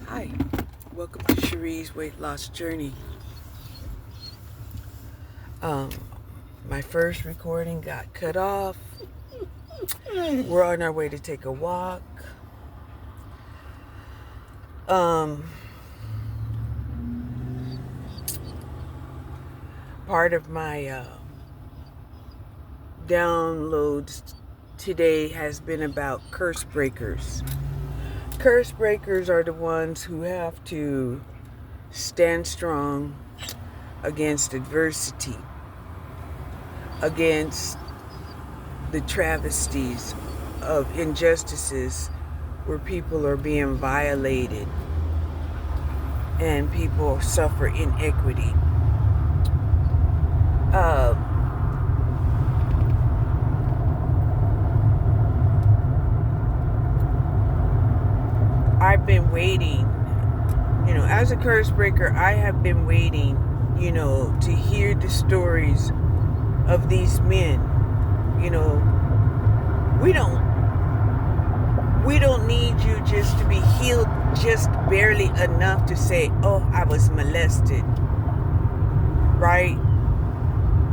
Hi, welcome to Cherie's Weight Loss Journey. Um, my first recording got cut off. We're on our way to take a walk. Part of my downloads today has been about curse breakers. Curse breakers are the ones who have to stand strong against adversity, against the travesties of injustices where people are being violated and people suffer inequity. I've been waiting, as a curse breaker, I have been waiting, to hear the stories of these men. We don't need you just to be healed just barely enough to say, oh, I was molested, right?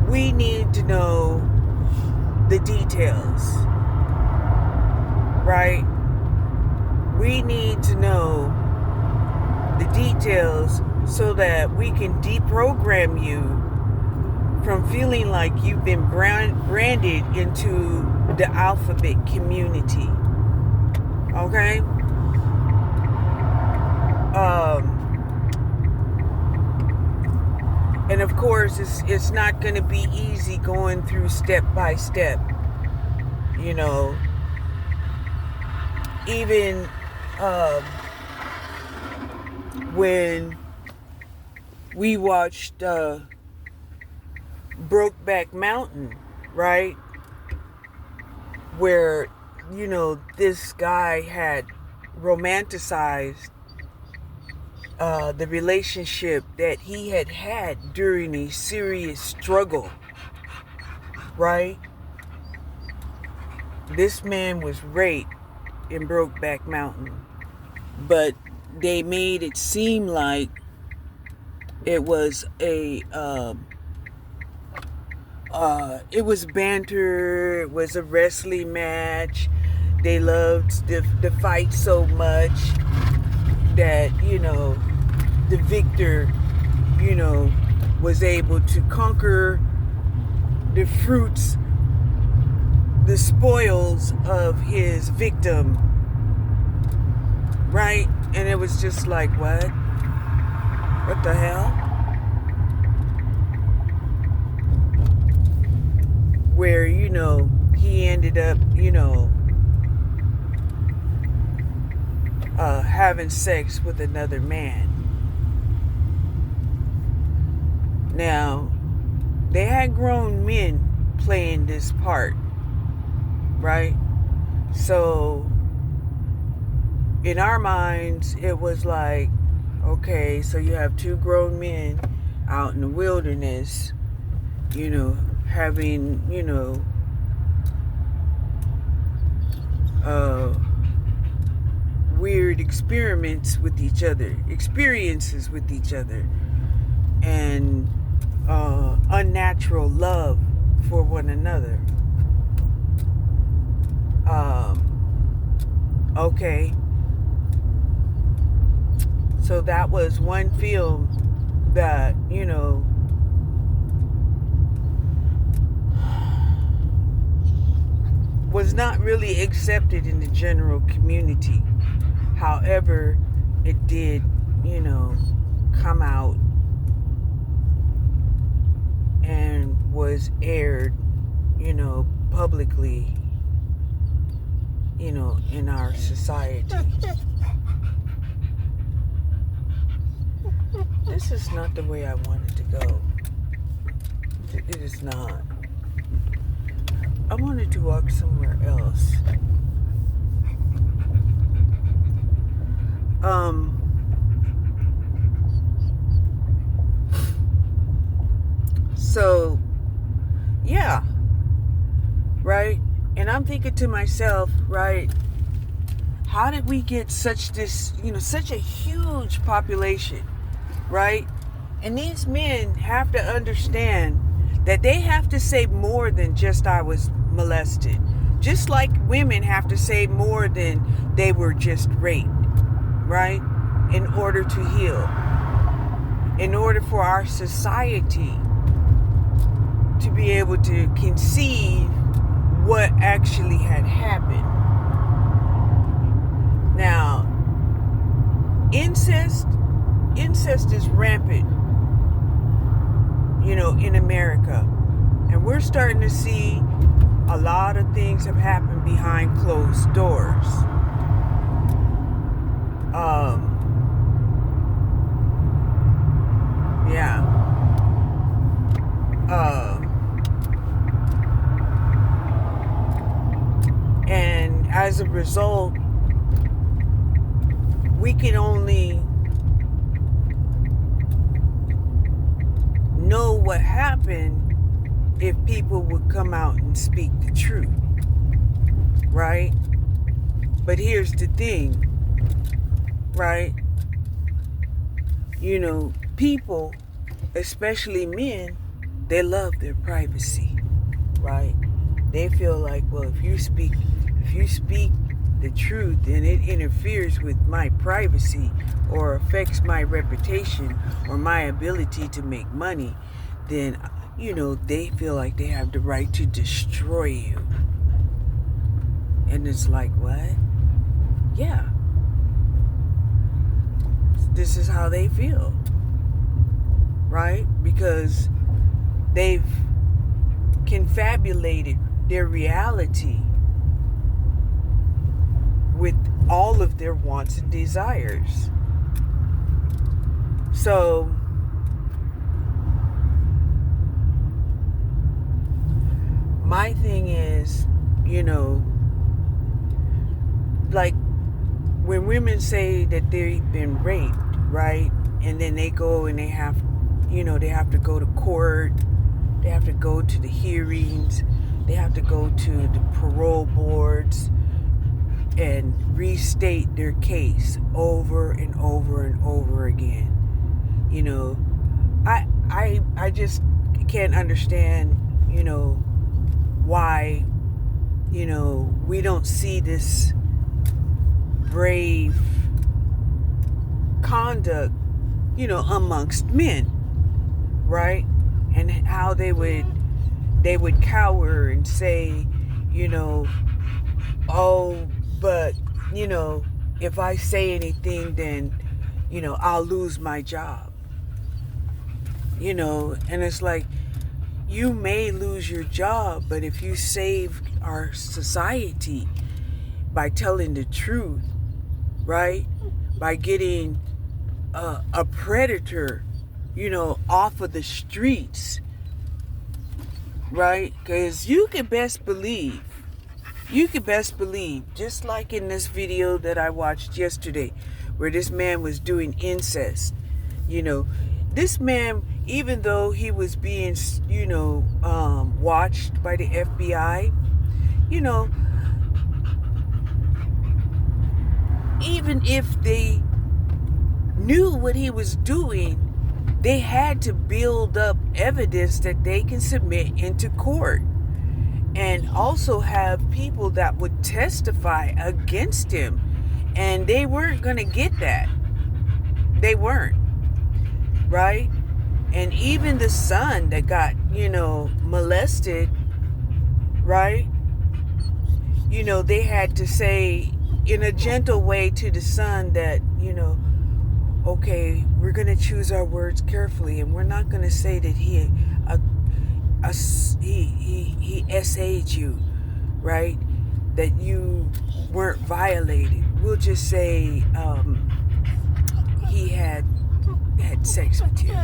We need to know the details, right? We need to know the details so that we can deprogram you from feeling like you've been branded into the alphabet community. Okay? And of course, it's not going to be easy going through step by step. Even when we watched Brokeback Mountain, right? Where, this guy had romanticized the relationship that he had during a serious struggle, right? This man was raped in Brokeback Mountain, but they made it seem like it was it was banter, it was a wrestling match. They loved the fight so much that, the victor, was able to conquer the fruits, the spoils of his victim, right? And it was just like, what the hell? Where, he ended up, having sex with another man. Now, they had grown men playing this part, right? So, in our minds, it was like, okay, so you have two grown men out in the wilderness, having, weird experiences with each other, and unnatural love for one another. Okay. So that was one film that, was not really accepted in the general community. However, it did, come out and was aired, publicly, in our society. This is not the way I wanted to go. It is not. I wanted to walk somewhere else. So, yeah, right? And I'm thinking to myself, right, how did we get such a huge population, right? And these men have to understand that they have to say more than just I was molested. Just like women have to say more than they were just raped, right? In order to heal. In order for our society to be able to conceive what actually had happened. Now, incest is rampant, in America. And we're starting to see a lot of things have happened behind closed doors. Yeah. And as a result, we can only know what happened if people would come out and speak the truth, right? But here's the thing, right? People, especially men, they love their privacy, right? They feel like, well, if you speak the truth and it interferes with my privacy or affects my reputation or my ability to make money, then, they feel like they have the right to destroy you. And it's like, what? Yeah. This is how they feel, right? Because they've confabulated their reality with all of their wants and desires. So, my thing is, like when women say that they've been raped, right? And then they go and they have to go to court, they have to go to the hearings, they have to go to the parole boards and restate their case over and over and over again. I just can't understand, why, we don't see this brave conduct, amongst men, right? And how they would cower and say, oh, but, if I say anything, then, I'll lose my job. And it's like, you may lose your job, but if you save our society by telling the truth, right? By getting a predator, off of the streets, right? Because you can best believe, just like in this video that I watched yesterday, where this man was doing incest, this man, even though he was being, watched by the FBI, even if they knew what he was doing, they had to build up evidence that they can submit into court, and also have people that would testify against him. And they weren't going to get that. They weren't, right? And even the son that got, molested, right? They had to say in a gentle way to the son that, okay, we're going to choose our words carefully, and we're not going to say that he SA'd you, right? That you weren't violated. We'll just say he had sex with you.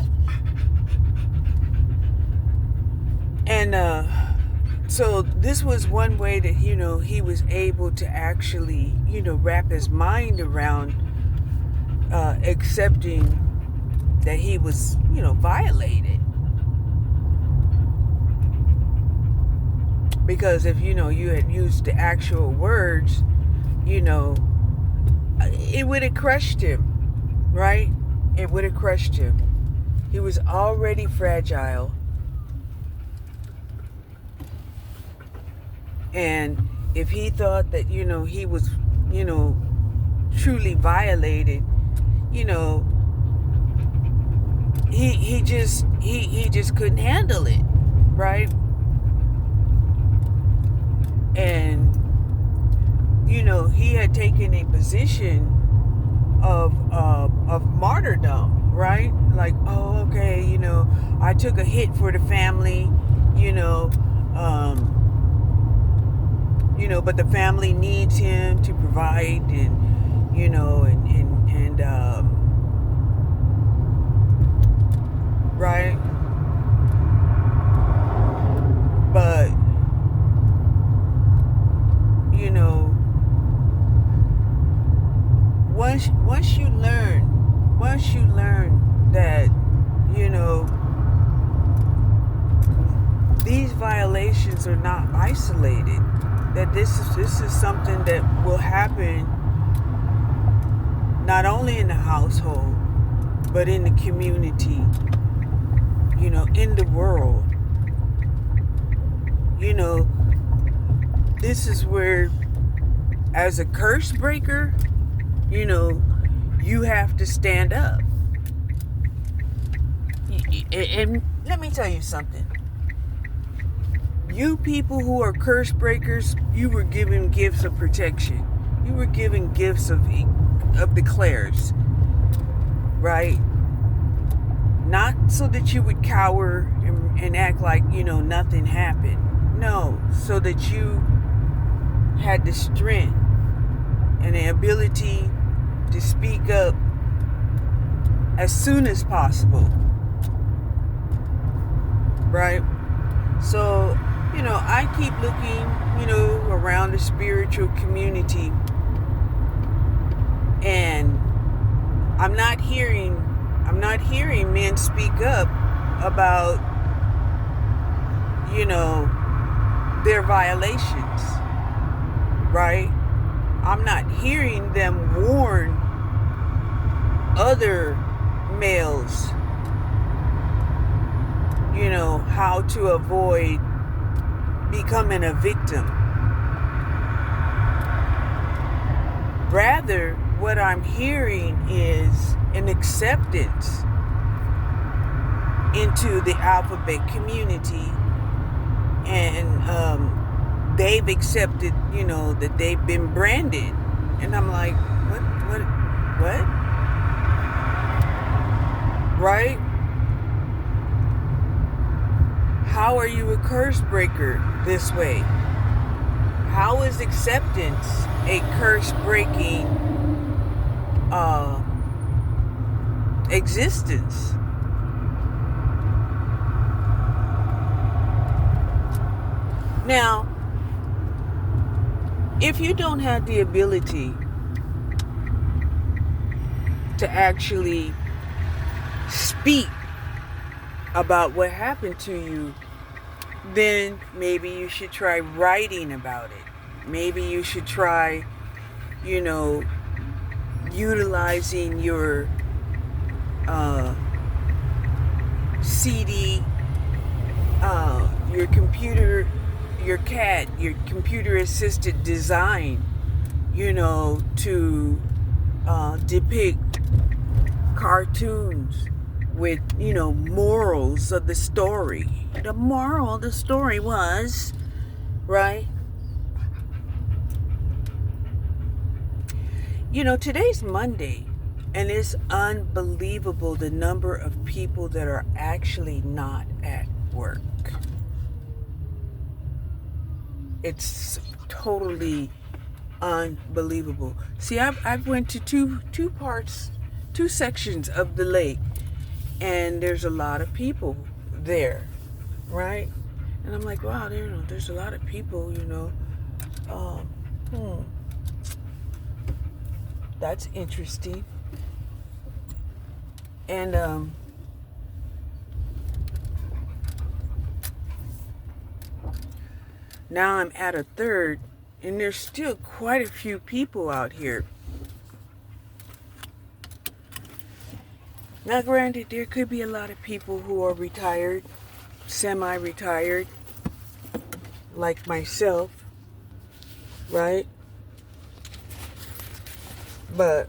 And so this was one way that, he was able to actually, wrap his mind around accepting that he was, violated. Because if, you had used the actual words, it would have crushed him, right? It would have crushed him. He was already fragile. And if he thought that, he was, truly violated, he just couldn't handle it, right? And he had taken a position of martyrdom, right? Like, oh, okay, I took a hit for the family, but the family needs him to provide, and right? But once you learn that these violations are not isolated, that this is something that will happen not only in the household, but in the community, in the world. This is where, as a curse breaker, you have to stand up. And let me tell you something. You people who are curse breakers, you were given gifts of protection. You were given gifts of declares, right? Not so that you would cower and act like, nothing happened. No, so that you had the strength and the ability to speak up as soon as possible, right? So, I keep looking, around the spiritual community, and I'm not hearing men speak up about, their violations, right? I'm not hearing them warn other males, how to avoid becoming a victim. Rather, what I'm hearing is an acceptance into the alphabet community, and they've accepted, that they've been branded. And I'm like, what? Right? How are you a curse breaker this way? How is acceptance a curse breaking existence? Now, if you don't have the ability to actually speak about what happened to you, then maybe you should try writing about it. Maybe you should try, utilizing your CD, your computer, your CAD, your computer-assisted design, to depict cartoons with, morals of the story. The moral of the story was, right? Today's Monday, and it's unbelievable the number of people that are actually not at work. It's totally unbelievable. See, I've went to two sections of the lake, and there's a lot of people there, right? And I'm like, wow, there's a lot of people, that's interesting. And now I'm at a third, and there's still quite a few people out here. Now, granted, there could be a lot of people who are retired, semi-retired, like myself, right? But,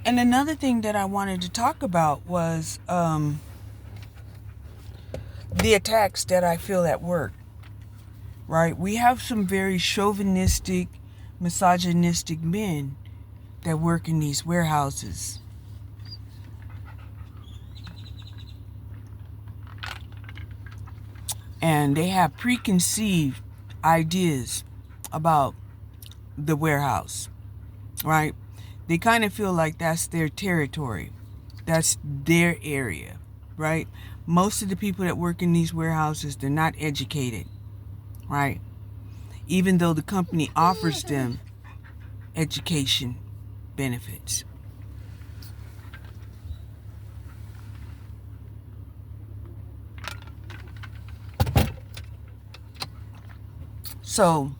and another thing that I wanted to talk about was the attacks that I feel at work, right? We have some very chauvinistic, misogynistic men that work in these warehouses. And they have preconceived ideas about the warehouse, right? They kind of feel like that's their territory. That's their area, right? Most of the people that work in these warehouses, they're not educated, right? Even though the company offers them education benefits. So,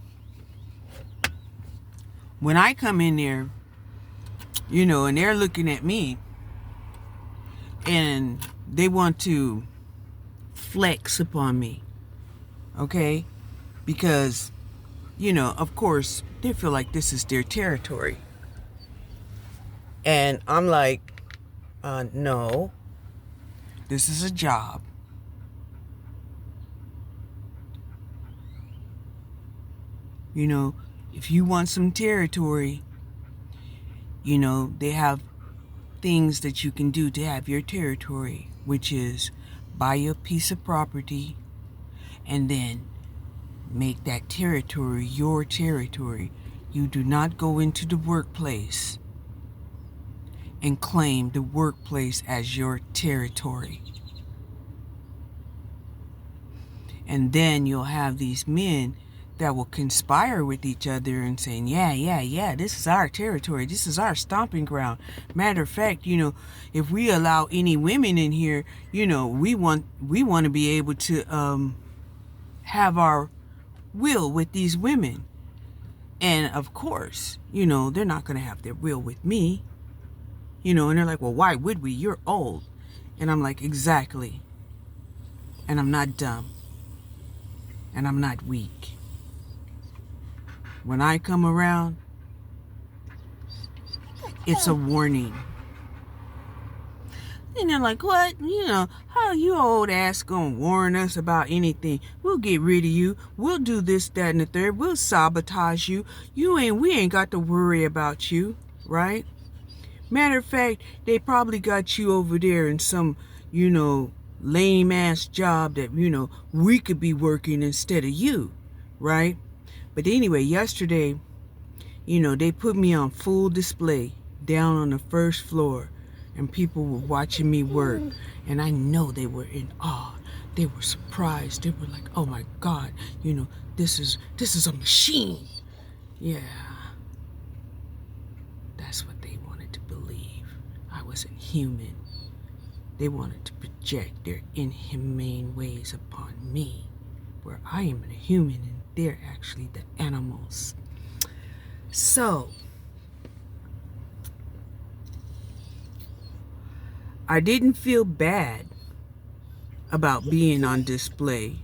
when I come in there, and they're looking at me and they want to flex upon me, okay? Because, of course, they feel like this is their territory. And I'm like, no, this is a job. If you want some territory, they have things that you can do to have your territory, which is buy a piece of property and then make that territory your territory. You do not go into the workplace and claim the workplace as your territory. And then you'll have these men that will conspire with each other and saying, yeah, this is our territory. This is our stomping ground. Matter of fact, if we allow any women in here, we want to be able to have our will with these women. And of course, they're not going to have their will with me. And they're like, well, why would we? You're old. And I'm like, exactly. And I'm not dumb. And I'm not weak. When I come around, it's a warning. And they're like, what? How you old ass gonna warn us about anything? We'll get rid of you. We'll do this, that, and the third. We'll sabotage you. We ain't got to worry about you, right? Matter of fact, they probably got you over there in some, lame ass job that, we could be working instead of you, right? But anyway, yesterday, they put me on full display down on the first floor, and people were watching me work, and I know they were in awe. They were surprised. They were like, oh my God, this is a machine. Yeah. That's what they wanted to believe. I wasn't human. They wanted to project their inhumane ways upon me, where I am a human and they're actually the animals. So, I didn't feel bad about being on display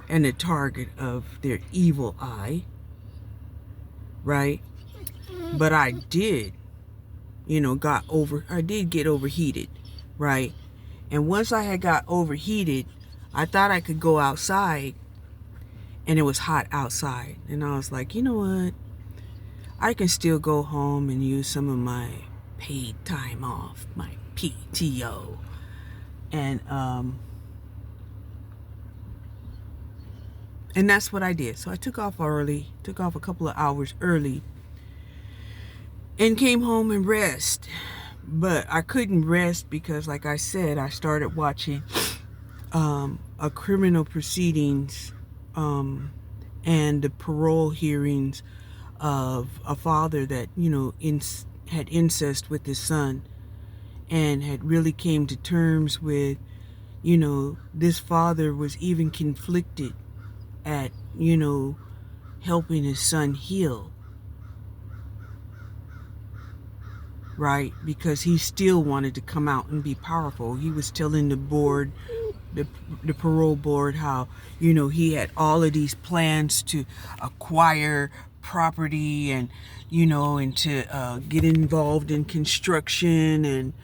and the target of their evil eye, right? But I did, I did get overheated, right? And once I had got overheated, I thought I could go outside, and it was hot outside. And I was like, you know what? I can still go home and use some of my paid time off, my PTO. And that's what I did. So I took off a couple of hours early, and came home and rest. But I couldn't rest because, like I said, I started watching a criminal proceedings and the parole hearings of a father that had incest with his son, and had really came to terms with, this father was even conflicted at, helping his son heal, right? Because he still wanted to come out and be powerful. He was telling the board, the parole board, how, he had all of these plans to acquire property and, and to get involved in construction and,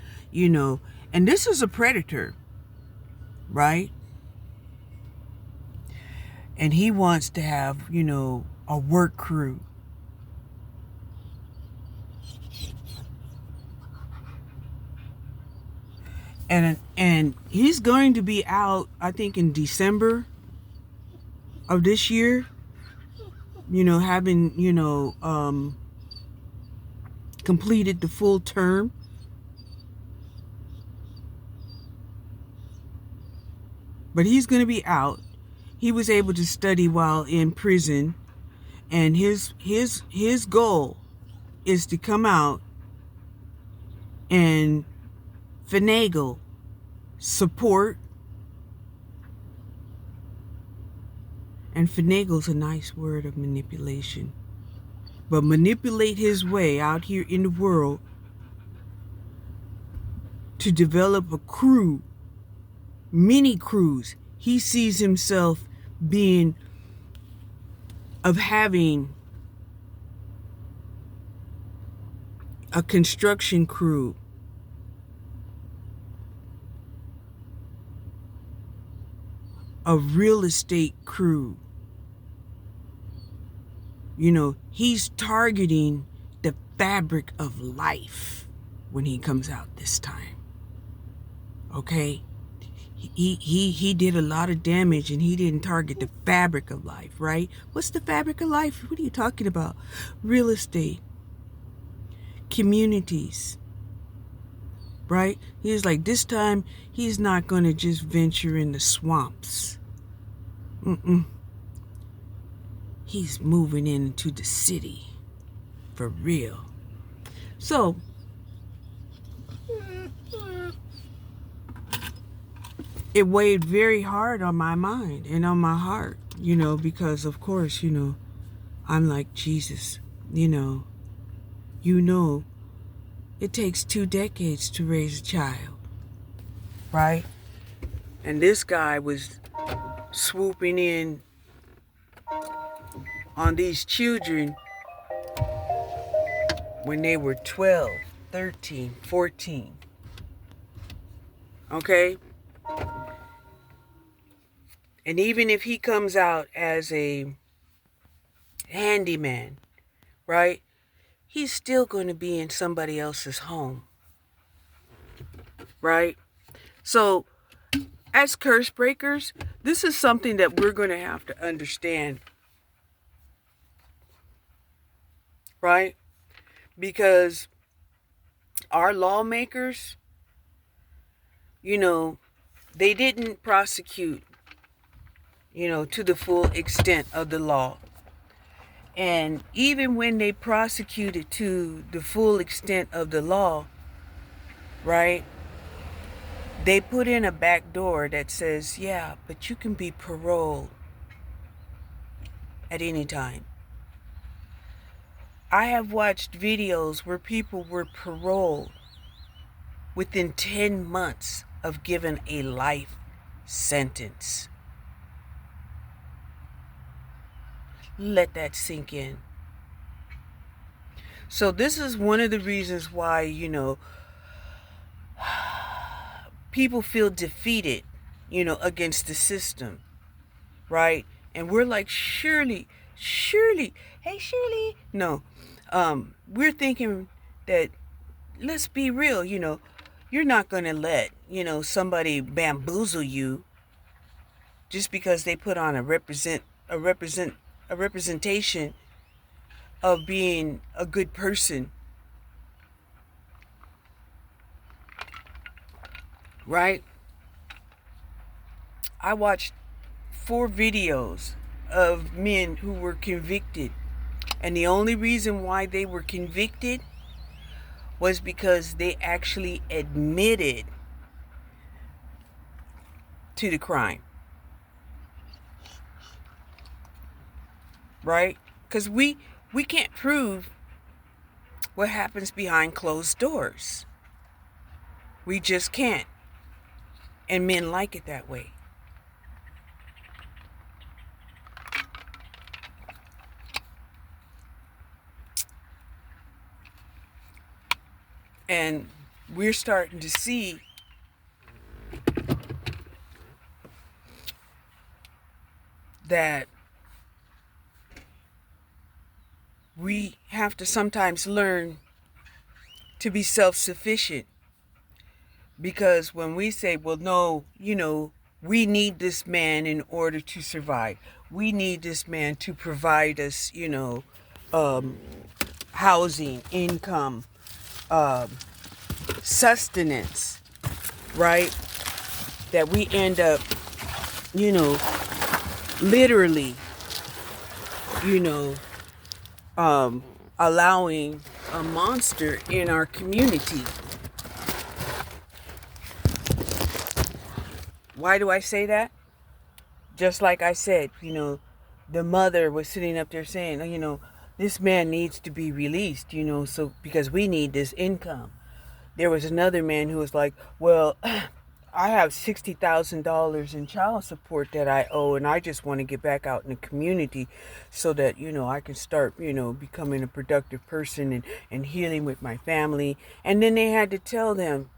and this is a predator, right? And he wants to have, a work crew. And he's going to be out, I think, in December of this year, having, completed the full term. But he's going to be out. He was able to study while in prison, and his goal is to come out and finagle, support, and finagle's a nice word of manipulation, but manipulate his way out here in the world to develop a crew, mini crews. He sees himself having a construction crew, a real estate crew. He's targeting the fabric of life when he comes out this time. Okay? He did a lot of damage and he didn't target the fabric of life, right? What's the fabric of life? What are you talking about? Real estate, communities, right? He's like, this time he's not going to just venture in the swamps. He's moving into the city for real. So it weighed very hard on my mind and on my heart, because of course, I'm like, Jesus, it takes 2 decades to raise a child, right? And this guy was swooping in on these children when they were 12, 13, 14. Okay? And even if he comes out as a handyman, right? He's still going to be in somebody else's home, right? So, as curse breakers, this is something that we're going to have to understand, right? Because our lawmakers, they didn't prosecute, to the full extent of the law. And even when they prosecuted to the full extent of the law, right, they put in a back door that says, yeah, but you can be paroled at any time. I have watched videos where people were paroled within 10 months of given a life sentence. Let that sink in. So this is one of the reasons why, people feel defeated, against the system, right? And we're like, Shirley, hey, Shirley. No, we're thinking that, let's be real, you're not going to let, somebody bamboozle you just because they put on a representation of being a good person, right? I watched 4 videos of men who were convicted, and the only reason why they were convicted was because they actually admitted to the crime, right? Because we can't prove what happens behind closed doors. We just can't. And men like it that way. And we're starting to see that we have to sometimes learn to be self-sufficient. Because when we say, well, no, we need this man in order to survive. We need this man to provide us, housing, income, sustenance, right? That we end up, literally, you know, allowing a monster in our community. Why do I say that? Just like I said, the mother was sitting up there saying, this man needs to be released, so because we need this income. There was another man who was like, well, I have $60,000 in child support that I owe, and I just want to get back out in the community so that, I can start, becoming a productive person and healing with my family. And then they had to tell them,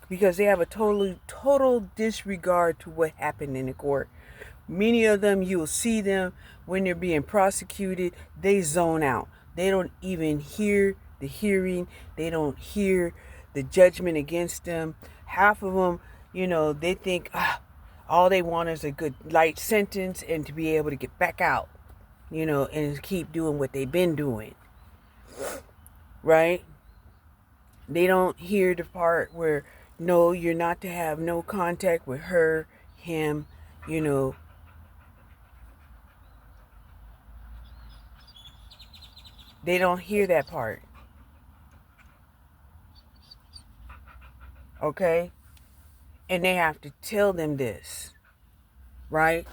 because they have a total disregard to what happened in the court. Many of them, you will see them when they're being prosecuted, they zone out. They don't even hear the hearing. They don't hear the judgment against them. Half of them, they think all they want is a good light sentence and to be able to get back out, and keep doing what they've been doing. Right? They don't hear the part where, no, you're not to have no contact with her, him, They don't hear that part. Okay? And they have to tell them this. Right?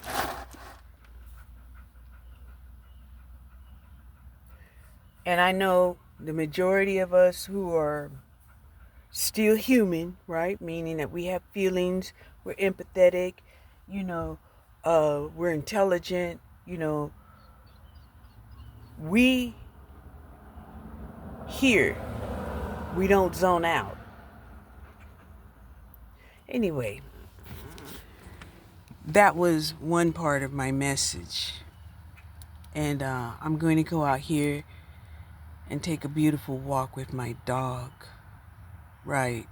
And I know the majority of us who are still human, right? Meaning that we have feelings, we're empathetic, we're intelligent, we hear, we don't zone out. Anyway, that was one part of my message. And I'm going to go out here and take a beautiful walk with my dog. Right.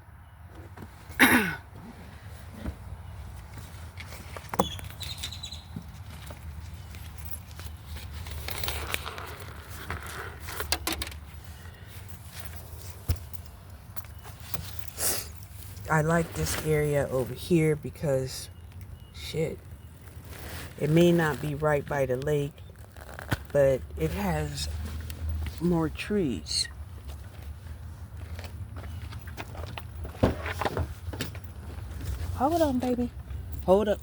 I like this area over here because, shit, it may not be right by the lake, but it has more trees. Hold on, baby. Hold up.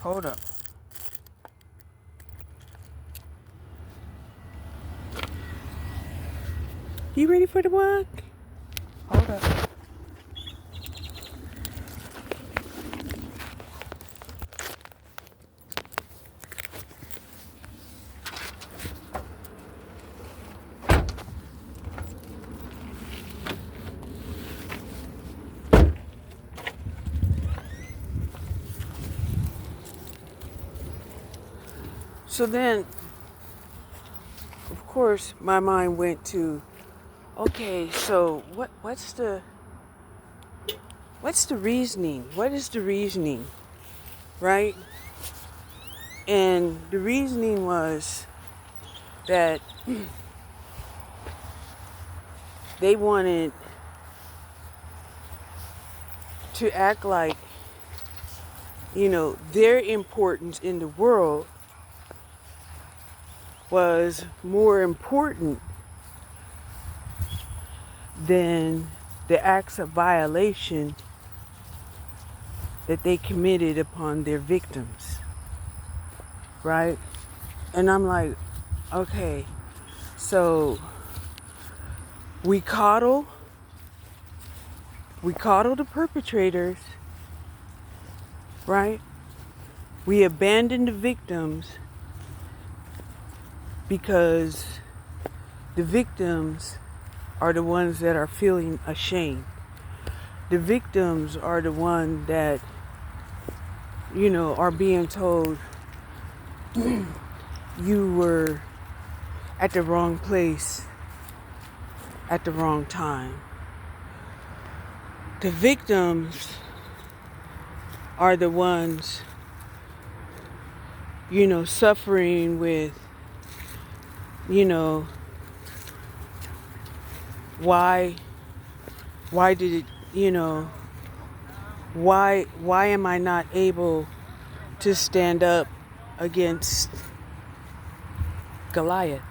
Hold up. You ready for the walk? Hold up. So then, of course, my mind went to, okay, so what's the reasoning? What is the reasoning? Right? And the reasoning was that they wanted to act like their importance in the world was more important than the acts of violation that they committed upon their victims, right? And I'm like, okay, so we coddle the perpetrators, right? We abandon the victims because the victims are the ones that are feeling ashamed. The victims are the ones that, are being told you were at the wrong place at the wrong time. The victims are the ones, suffering with, why did it, why am I not able to stand up against Goliath,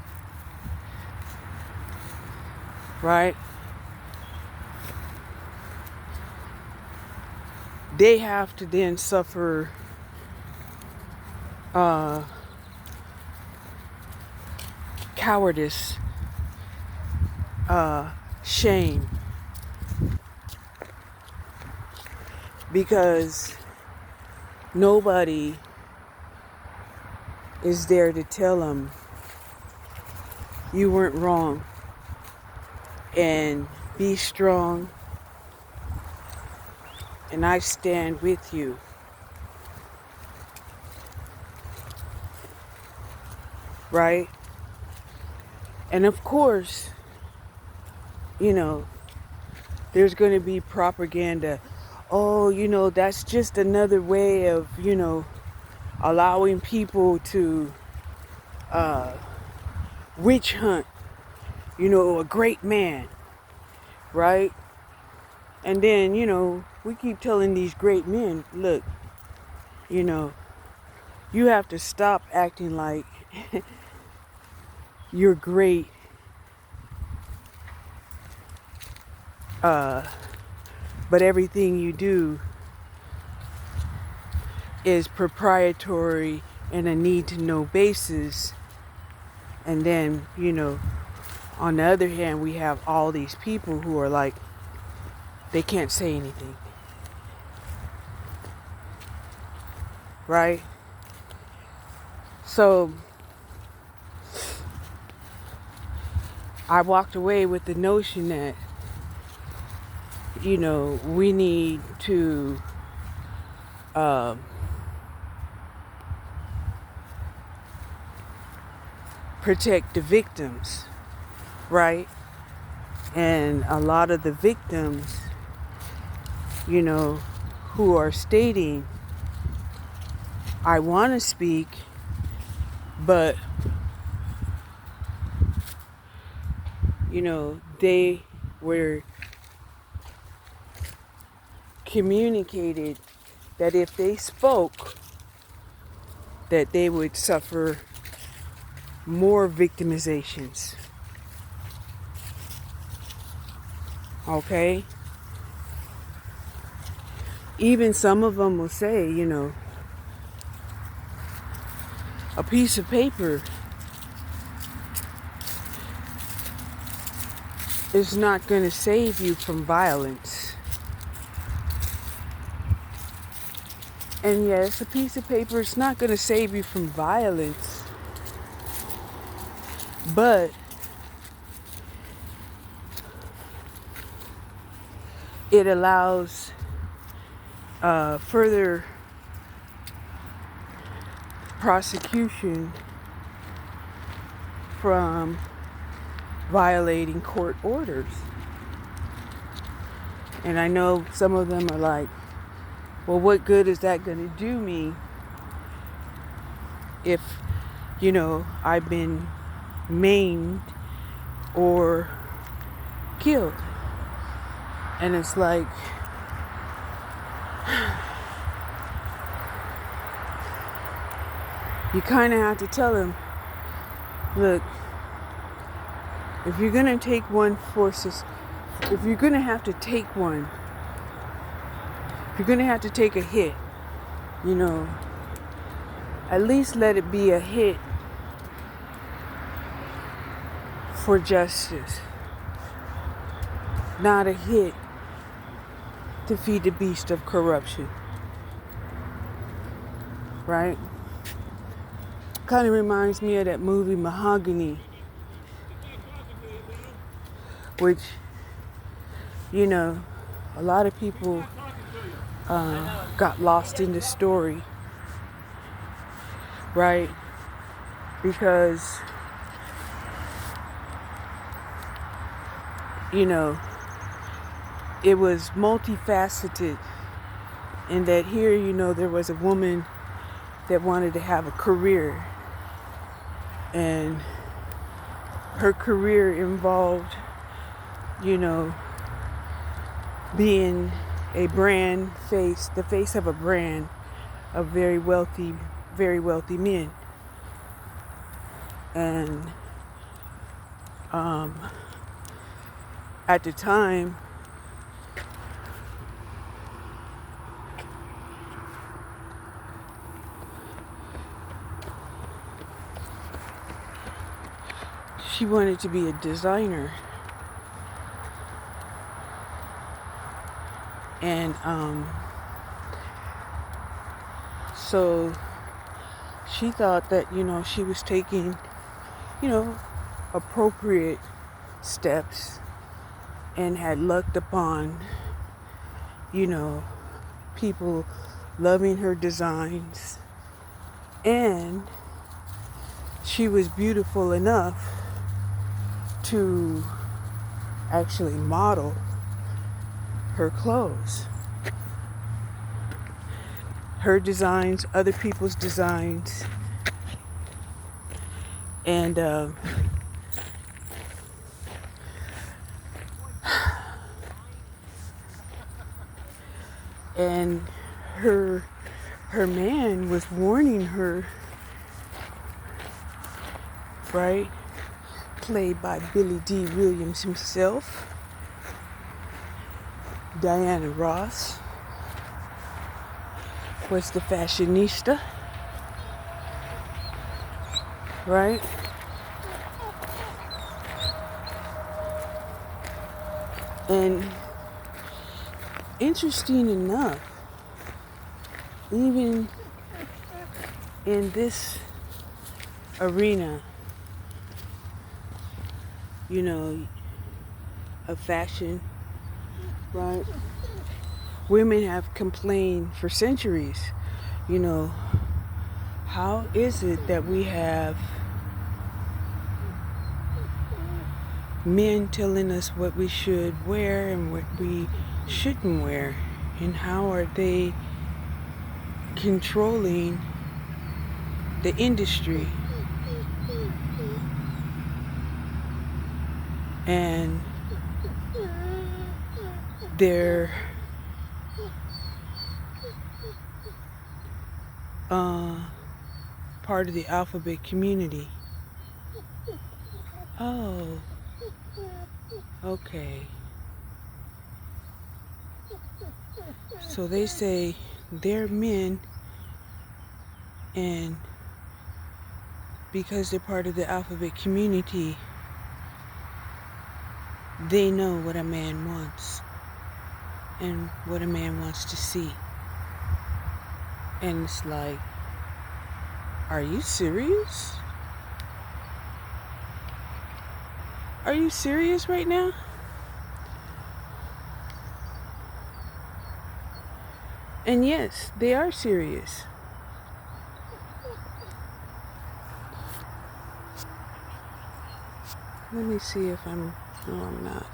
right? They have to then suffer cowardice, shame, because nobody is there to tell them you weren't wrong and be strong and I stand with you. Right? And of course, there's going to be propaganda. Oh, that's just another way of, allowing people to witch hunt, a great man, right? And then, we keep telling these great men, look, you have to stop acting like you're great, but everything you do is proprietary and a need-to-know basis. And then, on the other hand, we have all these people who are like, they can't say anything. Right? So, I walked away with the notion that, we need to protect the victims, right? And a lot of the victims, who are stating, I want to speak, but, they were communicated that if they spoke, that they would suffer more victimizations. Okay? Even some of them will say, a piece of paper is not going to save you from violence. And yes, a piece of paper is not going to save you from violence, but it allows further prosecution from violating court orders. And I know some of them are like, well, what good is that going to do me if, I've been maimed or killed? And it's like, you kind of have to tell them, look, if you're going to take one forces, if you're going to have to take one, if you're going to have to take a hit, you know, at least let it be a hit for justice, not a hit to feed the beast of corruption, right? Kind of reminds me of that movie Mahogany, which, you know, a lot of people got lost in the story, right? Because, you know, it was multifaceted in that here, you know, there was a woman that wanted to have a career, and her career involved, you know, being a brand face, the face of a brand of very wealthy men. And at the time, she wanted to be a designer. And so she thought that, you know, she was taking, you know, appropriate steps and had lucked upon, you know, people loving her designs. And she was beautiful enough to actually model her clothes. Her designs, other people's designs. And her man was warning her, right? Played by Billy D. Williams himself, Diana Ross was the fashionista, right? And interesting enough, even in this arena, you know, of fashion, right? Women have complained for centuries, you know, how is it that we have men telling us what we should wear and what we shouldn't wear? And how are they controlling the industry? And they're part of the alphabet community. Oh, okay. So they say they're men, and because they're part of the alphabet community, they know what a man wants and what a man wants to see. And it's like, are you serious? Are you serious right now? And yes, they are serious. Let me see if no, I'm not.